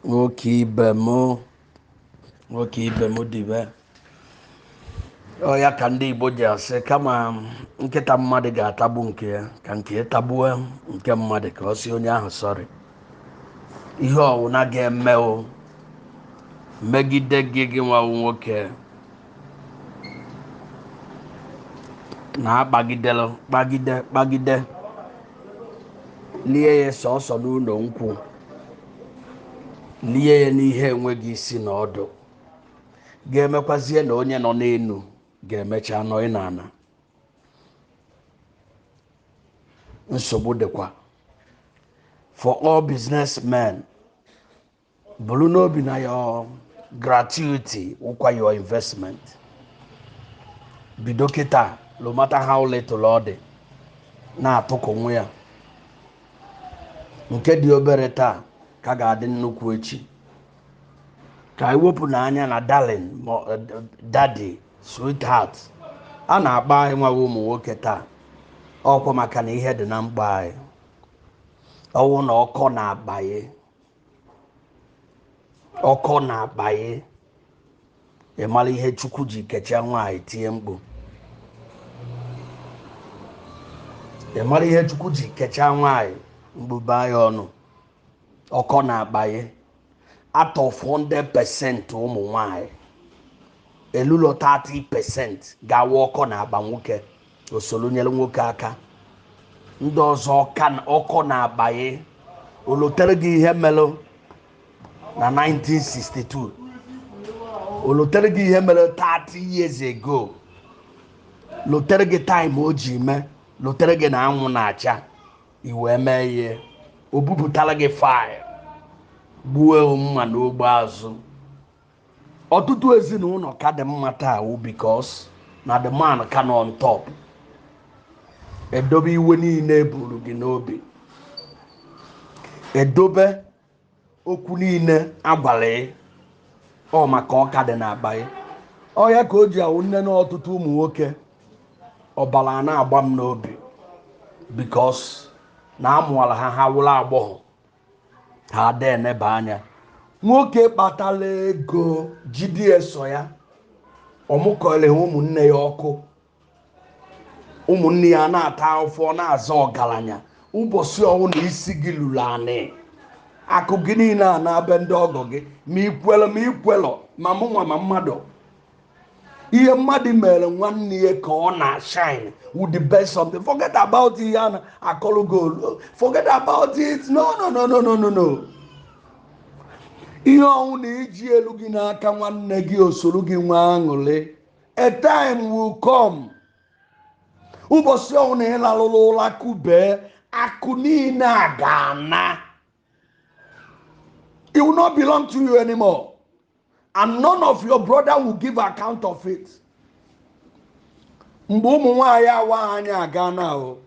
nwoke ibe m dibe ọ ya ka ndị Igbo ji asị kama nkịta mmadụ ga-atagbu nke ya ka nke ya tagbuo nke mmadụ ka ọ sị onye ahụ sọrị. Ihe ọwụna ga-eme o megide gị nwa nwoke na-akpagide lie ya sọsọ n'ụlọ nkwụ, lie ya n'ihe enweghị isi na ọdụ, ga-emekwazie na onye nọ n'elu ga-emecha nọ n'ala. Nsogbu dịkwa for all businessmen. Buru n'obi na your gratuity ụkwa your investment. Bido kịta, no matter how little ọ dị, na-atụkọ nwe ya. Nke dị obere taa ka ga-adị nnukwu echi. Ka iwepụ n'anya na darling, daddy, sweetheart a na-akpa anyị nwa ụmụ nwoke taa ọkwa maka na ihe dị na mkpa anyị. Ọwụ na ọkọ na-abanye ịmara ihe Chukwu ji kechaa nwaanyị tie mkpu. Ịmara ihe Chukwu ji kechaa nwaanyị mgbube anyị ọnụ. Ọkọ na-abanye out of 100% ụmụ nwaanyị elulo 30% ga-awa ọkọ na-agba nwoke osoro nyere nwoke aka. Ndị ọzọ ọkọ na-abanye olotere gị ihe melụ na 1962, olotere gị ihe mere 30 years ago, lotere gị time o ji mee, lotere gị na anwụ na-acha iwe mee ihe, o bupụtara gị fire gbuo mma n'ogbe azụ. Ọtụtụ ezinụlọ ka dị mma taa because na the man ka nọ on top. Edobe iwe niile eburu gị n'obi, edobe okwu niile agwara ọ maka ọka dị na-abanye. Ọ ya ka o ji awụ nne n'ọtụtụ ụmụ nwoke ọbara na-agba m n'obi because na amụọla ha wụrụ agbọghọ ha ada eneba anya. Nwoke kpatara ego jide eso ya ọmụkọrọ ụmụnne ya ọkụ, ụmụnne ya na-ata afọ na-aza ọgaranya. Ụbọchị ọnwụ na isi gị lụrụ anị, akụ gị niile a na-abịa ndị ọgọ gị ma ikwelọ ma mụnwa ma mmadụ. Ihe mmadụ mere nwanne ya ka ọ na-shine with the best of them. Forget about ihe a na-akọrọ gold, forget about it. No. Ihe ọnwụ na iji elu gị n'aka nwanne gị osoro gị nwa aṅụrị. A time will come, ụbọchị ọnwụ na ịlarụrụ ụra kube akụ niile a ga-ana. It will not belong to you anymore, and none of your brother will give account of it. Mgbe ụmụ nwaanyị awa anya aga na o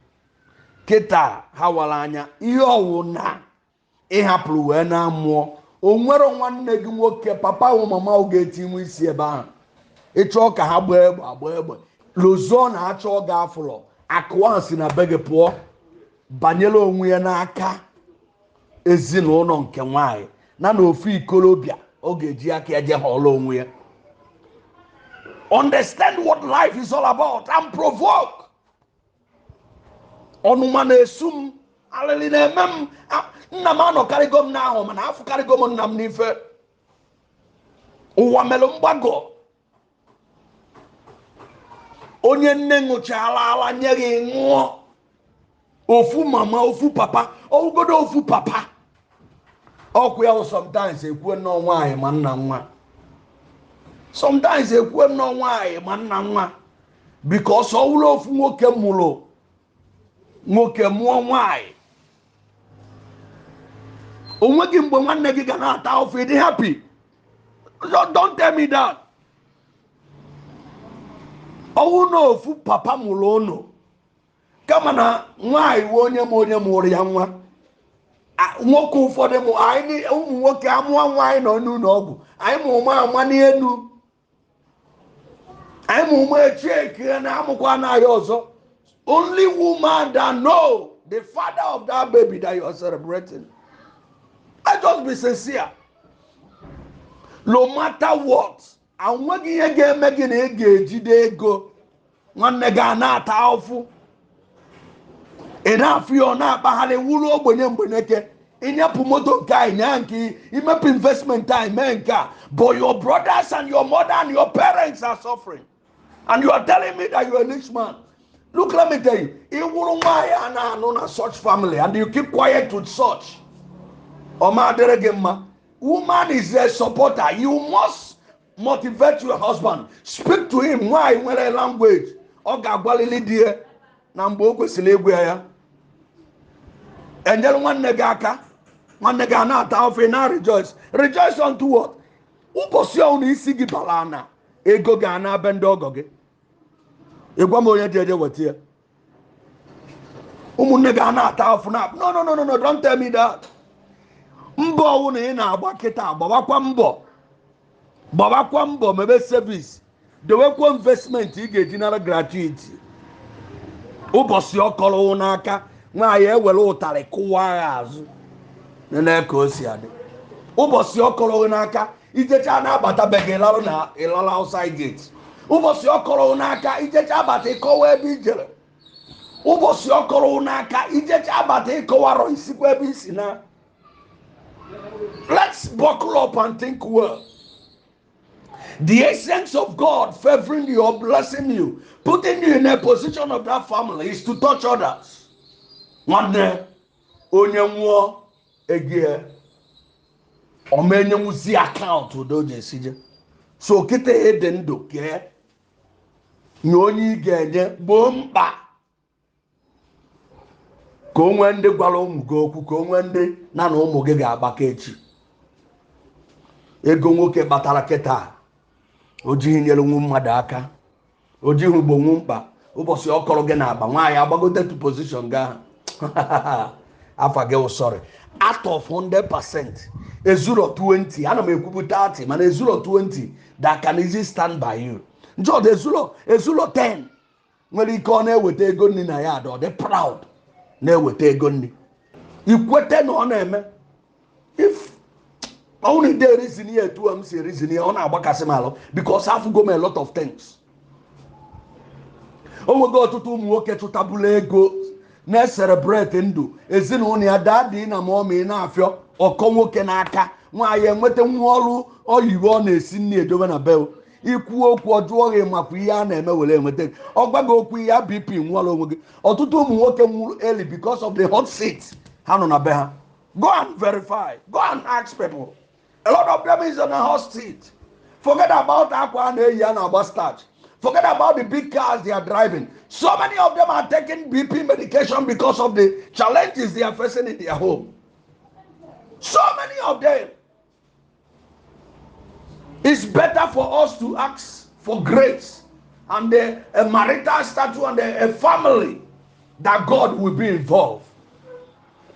kịta ha wara anya ihe ọwụ na ịhapụrụ wee na mmụọ. O nwere nwanne gị nwoke papa o mama o ga-etinwe isi ebe ahụ ịchọọ ka ha gbaa egbe lozo na achọ ga-afụrọ akụwa si na be gị pụọ banyere onwe ya n'aka ezinụlọ nke nwaanyị na ofu ikolobịa ọ ga-eji aka ya je họrọ onwe ya. Understand what life is all about and provoke. Ọnụma na-esu m, alịlị na-eme m. Nna m anọkarịgo m n'ahụ mana afụkarịgo m nna m n'ife. Ụwa mere mgbago. Onye nne ṅụchala ala nye gị ṅụọ, ofu mama ofu papa, ọwụgodo ofu papa. Ọkụ ya sometimes ekwue nnọọ nwaanyị ma nna nwa, sometimes ekwue nnọọ nwaanyị ma nna nwa, because ọwụrụ ofu nwoke mụrụ nwoke mụọ nwaanyị. Onweghị mgbe nwanne gị ga na-ata ofu ịdị happy. Don't tell me that. Ọwụ na ofu papa mụrụ unu kama na nwaanyị onye mụrụ ya nwa. Nwoke ụfọdụ ụmụ nwoke amụọ nwaanyị nọ n'ụlọ ọgwụ, anyị ma ụma ama n'elu, anyị ma ụma echi ekire na amụkwa n'ahịa ọzọ. Only woman that know the father of that baby that you are celebrating. I just be sincere. no matter what anwaghị ihe ga-eme gị na ị ga-ejide ego nwanne gị a na-ata afụ ị na-afụ ya ọ na-akpagharị wuru ogbenye mgbeneke ịnyapụ moto nke a ịnya nke imepe investment a ime nke a but your brothers and your mother and your parents are suffering and you are telling me that you are a rich man. Look, let me tell you, iwuru nwaanyị a na-anụ na such family and you keep quiet with such ọma adịrị gị mma. Woman is a supporter. You must motivate your husband. Speak to him. Why? When a language. Ọ ga-agbalili di ya na mgbe o kwesịrị egwu ya. Enyere nwanne gị aka. Nwanne gị na-ata ofe na rejoice. Rejoice unto what? Ụbọchị ahụ na isi gị bara na ego ga na-abịa ndị ọgọ gị. Ịgwa m onye dị eje weta ya. Ụmụnne gị na-ata ofu na no, don't tell me that. Mbọ ọwụ na ị na-agba kịta gbawakwa mbọ mebe service dewekwa investment ị ga-eji nara gratuity. Ụbọchị ọkọrọ n'aka nwaanyị ewere ụtarị kụwa agha azụ nene ka o si adị. Ụbọchị ọkọrọ n'aka ijecha na-abata be gị lalụ na ịlala outside gate. Ụbọchị ọkọrọ n'aka ijecha abata ịkọwa ebe ijere. Ụbọchị ọkọrọ n'aka ijecha abata ịkọwarọ isikwa ebe isi na. Let's buckle up and think well. The essence of God favoring you or blessing you, putting you in a position of that family is to touch others. One day, onye nwụọ egie omenye nwụzi account udo jesije. So kite ede ndụ kee nye onye ị ga-enye gboo mkpa ka onwe ndị gwara ụmụ gị okwu ka onwe ndị na ụmụ gị ga-agbaka echi. Ego nwoke kpatara kịta o jighị nyere nwu mmadụ aka o jighị ugbo nwu mkpa ụbọchị ọ kọrọ gị na-agba nwaanyị agbagote to position ga afa gị sorry out of 100% ezuro 20 ana m ekwubu 30 mana ezuro 20 that can easily stand by you. Njọ ezuro 10 nwere ike ọ na-eweta ego nri na ya ọ dị proud na-eweta ego nri ikwete na ọ na-eme if only the reason here to am say reason here on agbakasị m alụ because I've got a lot of things. O nwego ọtụtụ ụmụ nwoke chụtabụla ego na-celebrate ndụ ezinụlọ ya dadị na mọmị na-afịọ ọkọ nwoke n'aka nwaanyị enweta nwa ọrụ oyibo ọ na-esi nri edobe na bel ikwu okwu ọjụọ gị makwa ihe a na-eme were enweta ọgbago okwu ya BP nwụọrọ onwe gị. Ọtụtụ ụmụ nwoke nwụrụ early because of the hot seat ha nọ na be ha. Go and verify, go and ask people. A lot of them is on a hot seat. Forget about aqua and starch. Forget about the big cars they are driving. So many of them are taking BP medication because of the challenges they are facing in their home. So many of them. It's better for us to ask for grace and a marital status and a family that God will be involved.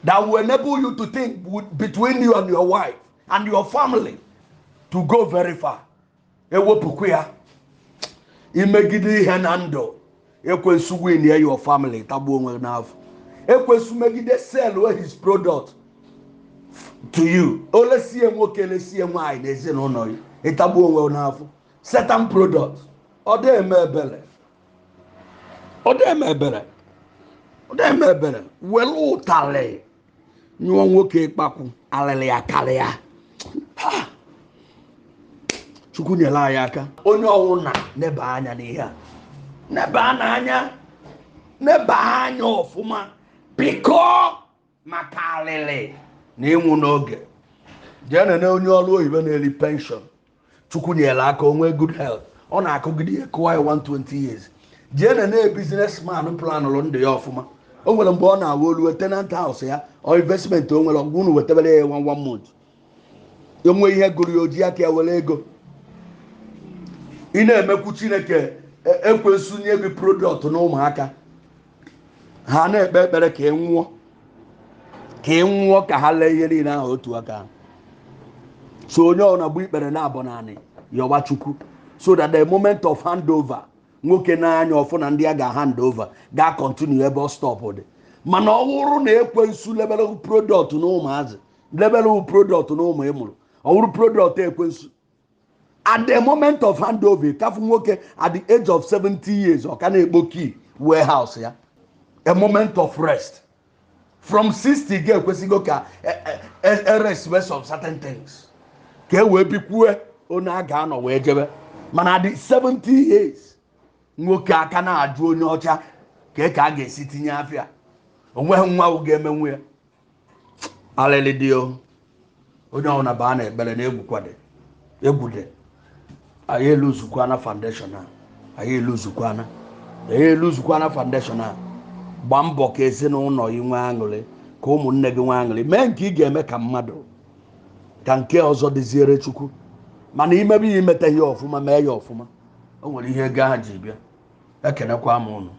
That will enable you to think between you and your wife and your family to go very far. Ewepukwu ya imegide ihe na ndụ ekwensu win your family tagbuo onwe n'afọ. Ekwensu megide sell his product to you. Ole sie nwoke le sie nwaanyị n'ezinụlọ ya ịtagbuo onwe n'afọ. Certain product ọ dị eme ebere welu ụtalị nyụọ nwoke ịkpakwu alịlị akarịa. Chukwu nyela anyị aka. Onye ọwụna neba anya n'ihe a. Neba anya ọfụma biko maka alịlị na ịnwụ n'oge. Jee na onye ọrụ oyibo na-eri pension. Chukwu nyela aka onwe good health. Ọ na-akụgide ihe kụwa ya 120 years. Jee na businessman plan ụlọ ndụ ya ọfụma. O nwere mgbe ọ na-arụ olu tenant house ya or investment o nwere ọgwụ unu wetebere ya 1 month. Enwe ihe gụrụ ya oji aka ya were ego. Ị na-emekwu Chineke ekwensu nye gị product na ụmụaka. Ha na-ekpe ekpere ka ị nwụọ ka ha lee ihe niile ahụ otu aka. So onye ọ na-agba ikpere na-abọ naanị yọwa Chukwu so that the moment of handover nwoke na-anya ọfụ na ndị a ga-hand over ga-continue ebe ọ stop dị. Mana ọ hụrụ na ekwensu lebere product na ụmụazị lebere product na ụmụ ịmụrụ ọ hụrụ product ekwensu at the moment of handover kafu nwoke at the age of 70 years ọ ka na-ekpo key warehouse ya a moment of rest from 60 ga-ekwesịgo ka rest of certain things ka e wee bikwue onye a ga-anọ wee jebe mana at the 70 years nwoke aka na-ajụ onye ọcha ka a ga-esi tinye afịa onweghị nwa ahụ ga-emenwu ya alịlị dị onye ọbụla baa na ekpere na egwude anyị eluzukwana foundation a anyị eluzukwana foundation a gbaa mbọ ka ezinụlọ gị nwee aṅụrị ka ụmụnne gị nwee aṅụrị mee nke ị ga-eme ka mmadụ ka nke ọzọ dịziere Chukwu mana imebe ya imeta ihe ọfụma mee ya ọfụma o nwere ihe ego ahụ ji bịa ekenekwa m unu